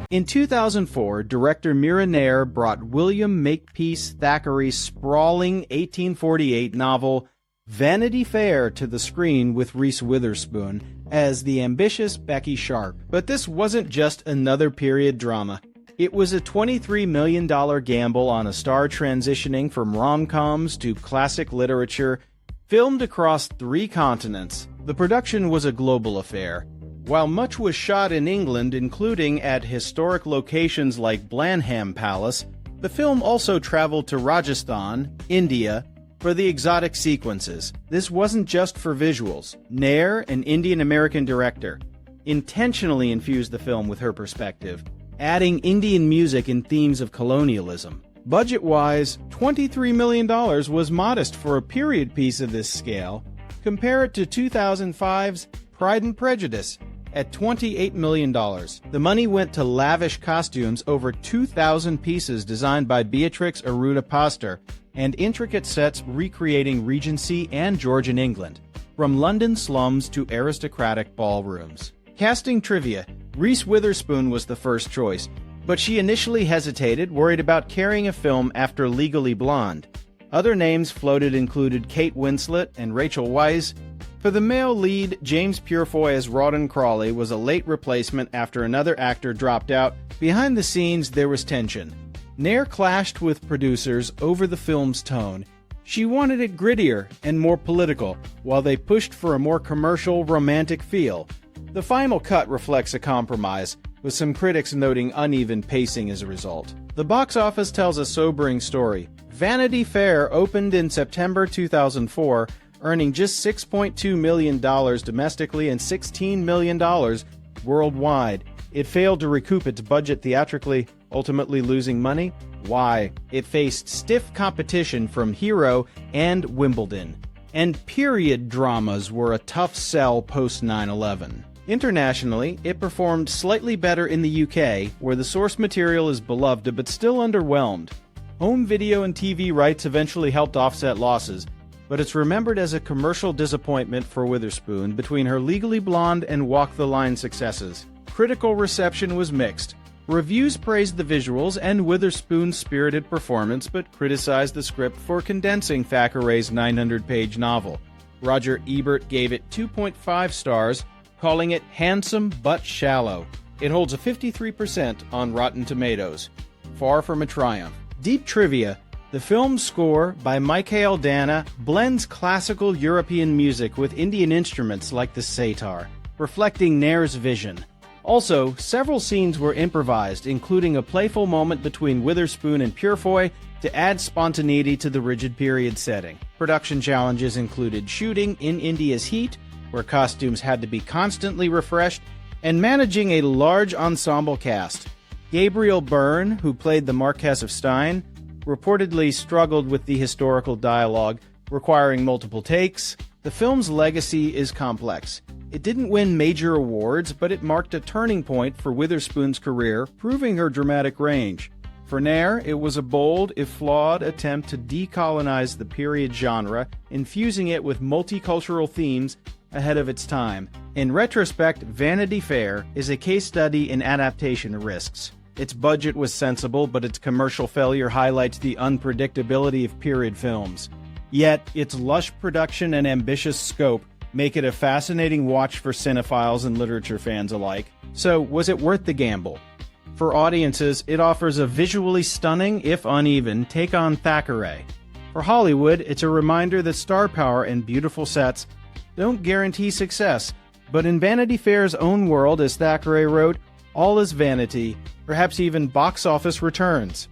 In 2004, director Mira Nair brought William Makepeace Thackeray's sprawling 1848 novel Vanity Fair to the screen with Reese Witherspoon as the ambitious Becky Sharp. But this wasn't just another period drama. It was a $23 million gamble on a star transitioning from rom-coms to classic literature, filmed across 3 continents. The production was a global affair. While much was shot in England, including at historic locations like Blenheim Palace, the film also traveled to Rajasthan, India, for the exotic sequences. This wasn't just for visuals. Nair, an Indian-American director, intentionally infused the film with her perspective, adding Indian music and themes of colonialism. Budget-wise, $23 million was modest for a period piece of this scale. Compare it to 2005's Pride and Prejudice at $28 million. The money went to lavish costumes, over 2,000 pieces designed by Beatrix Arruda-Pastor, and intricate sets recreating Regency and Georgian England, from London slums to aristocratic ballrooms. Casting trivia: Reese Witherspoon was the first choice, but she initially hesitated, worried about carrying a film after Legally Blonde. Other names floated included Kate Winslet and Rachel Weisz. For the male lead, James Purefoy as Rawdon Crawley was a late replacement after another actor dropped out. Behind the scenes, there was tension. Nair clashed with producers over the film's tone. She wanted it grittier and more political, while they pushed for a more commercial, romantic feel. The final cut reflects a compromise, with some critics noting uneven pacing as a result. The box office tells a sobering story. Vanity Fair opened in September 2004, earning just $6.2 million domestically and $16 million worldwide. It failed to recoup its budget theatrically, ultimately losing money. Why? It faced stiff competition from Hero and Wimbledon. And period dramas were a tough sell post 9/11. Internationally, it performed slightly better in the UK, where the source material is beloved but still underwhelmed. Home video and TV rights eventually helped offset losses, but it's remembered as a commercial disappointment for Witherspoon between her Legally Blonde and Walk the Line successes. Critical reception was mixed. Reviews praised the visuals and Witherspoon's spirited performance, but criticized the script for condensing Thackeray's 900-page novel. Roger Ebert gave it 2.5 stars, calling it handsome but shallow. It holds a 53% on Rotten Tomatoes. Far from a triumph. Deep trivia: the film's score, by Michael Dana, blends classical European music with Indian instruments like the sitar, reflecting Nair's vision. Also, several scenes were improvised, including a playful moment between Witherspoon and Purefoy to add spontaneity to the rigid period setting. Production challenges included shooting in India's heat, where costumes had to be constantly refreshed, and managing a large ensemble cast. Gabriel Byrne, who played the Marquess of Stein, reportedly struggled with the historical dialogue, requiring multiple takes. The film's legacy is complex. It didn't win major awards, but it marked a turning point for Witherspoon's career, proving her dramatic range. For Nair, it was a bold, if flawed, attempt to decolonize the period genre, infusing it with multicultural themes ahead of its time. In retrospect, Vanity Fair is a case study in adaptation risks. Its budget was sensible, but its commercial failure highlights the unpredictability of period films. Yet, its lush production and ambitious scope make it a fascinating watch for cinephiles and literature fans alike. So, was it worth the gamble? For audiences, it offers a visually stunning, if uneven, take on Thackeray. For Hollywood, it's a reminder that star power and beautiful sets don't guarantee success. But in Vanity Fair's own world, as Thackeray wrote, all is vanity, perhaps even box office returns.